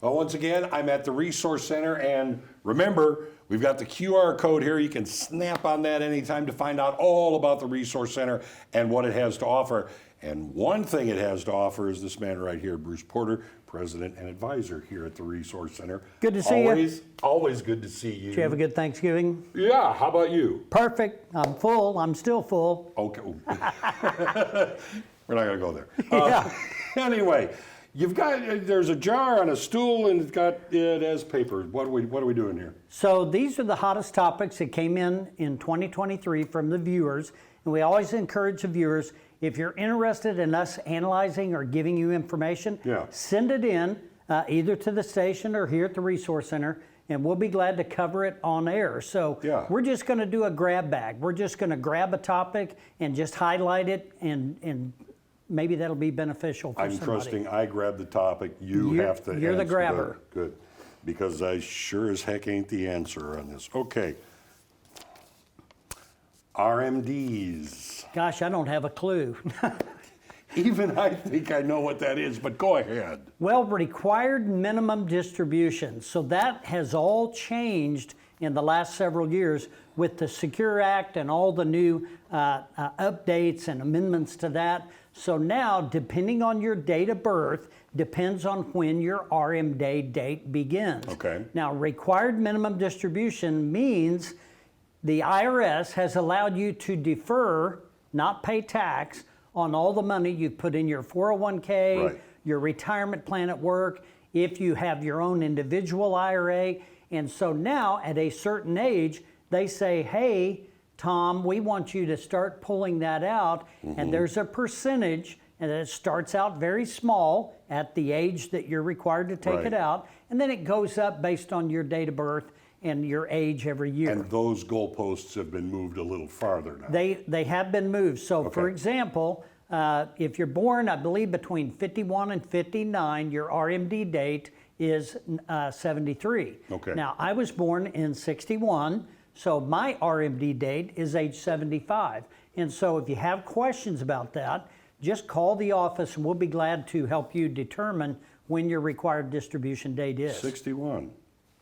Well, once again, I'm at the Resource Center, and remember, we've got the QR code here. You can snap on that anytime to find out all about the Resource Center and what it has to offer. And one thing it has to offer is this man right here, Bruce Porter, President and Advisor here at the Resource Center. Good to see you. Always good to see you. Did you have a good Thanksgiving? Yeah, how about you? Perfect. I'm full. I'm still full. Okay. We're not going to go there. Yeah. Anyway, there's a jar on a stool and it has paper. What are we doing here? So these are the hottest topics that came in 2023 from the viewers. And we always encourage the viewers, if you're interested in us analyzing or giving you information, send it in either to the station or here at the Resource Center, and we'll be glad to cover it on air. So we're just going to do a grab bag. We're just going to grab a topic and just highlight it, and maybe that'll be beneficial for somebody. I'm trusting I grab the topic. You're have to You're the grabber. Good. Because I sure as heck ain't the answer on this. Okay. RMDs. Gosh, I don't have a clue. Even I think I know what that is, but go ahead. Well, required minimum distribution. So that has all changed in the last several years with the Secure Act and all the new updates and amendments to that. So now, depending on your date of birth, depends on when your RMD date begins. Okay. Now, required minimum distribution means the IRS has allowed you to defer, not pay tax, on all the money you've put in your 401k, your retirement plan at work, if you have your own individual IRA. And so now, at a certain age, they say, hey, Tom, we want you to start pulling that out. And there's a percentage, and it starts out very small at the age that you're required to take it out. And then it goes up based on your date of birth and your age every year. And those goalposts have been moved a little farther now. They have been moved. So for example, if you're born, I believe between 51 and 59, your RMD date is 73. Okay. Now, I was born in 61, so my RMD date is age 75. And so if you have questions about that, just call the office and we'll be glad to help you determine when your required distribution date is. 61.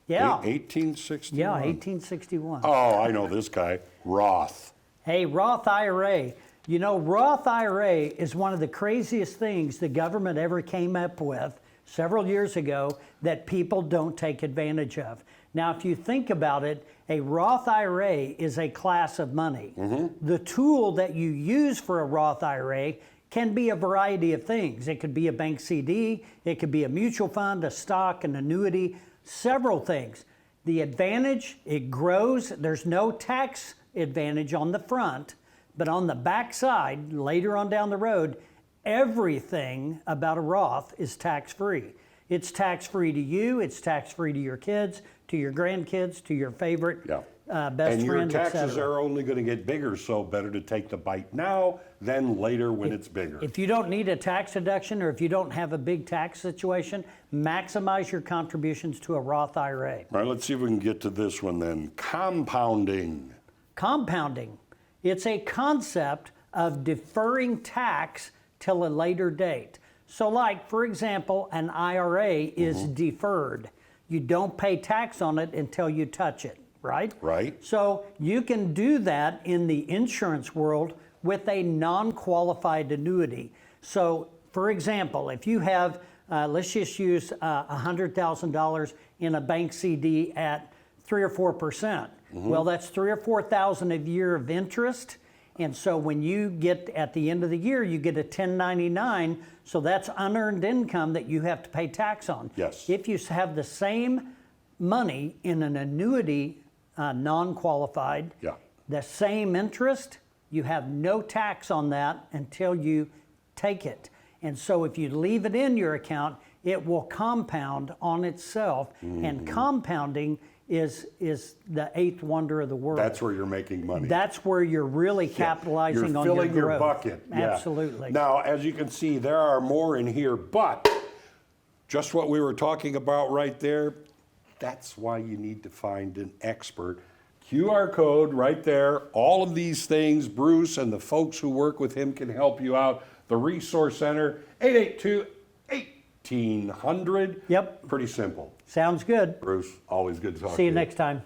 Yeah. 1861. Yeah, 1861. Oh, I know this guy, Roth. Hey, Roth IRA. You know, Roth IRA is one of the craziest things the government ever came up with several years ago that people don't take advantage of. Now, if you think about it, a Roth IRA is a class of money. The tool that you use for a Roth IRA can be a variety of things. It could be a bank CD, it could be a mutual fund, a stock, an annuity, several things. The advantage, it grows. There's no tax advantage on the front, but on the back side, later on down the road, everything about a Roth is tax-free. It's tax-free to you, it's tax-free to your kids, to your grandkids, to your favorite best and your friend, taxes are only going to get bigger, so better to take the bite now than later when it's bigger. If you don't need a tax deduction or if you don't have a big tax situation, maximize your contributions to a Roth IRA. All right, let's see if we can get to this one then. Compounding. Compounding. It's a concept of deferring tax till a later date. So like, for example, an IRA is deferred. You don't pay tax on it until you touch it, right? Right. So you can do that in the insurance world with a non-qualified annuity. So for example, if you have, let's just use $100,000 in a bank CD at 3 or 4%. Well, that's 3 or 4,000 a year of interest. And so when you get at the end of the year, you get a 1099. So that's unearned income that you have to pay tax on. Yes. If you have the same money in an annuity, non-qualified, the same interest, you have no tax on that until you take it. And so if you leave it in your account, it will compound on itself. And compounding is the eighth wonder of the world. That's where you're making money. That's where you're really capitalizing on your growth. You're filling your bucket. Absolutely. Now, as you can see, there are more in here, but just what we were talking about right there, that's why you need to find an expert. QR code right there. All of these things, Bruce and the folks who work with him can help you out. The Resource Center, 882-18 1,500. Yep. Pretty simple. Sounds good. Bruce, always good to talk to you. See you next time.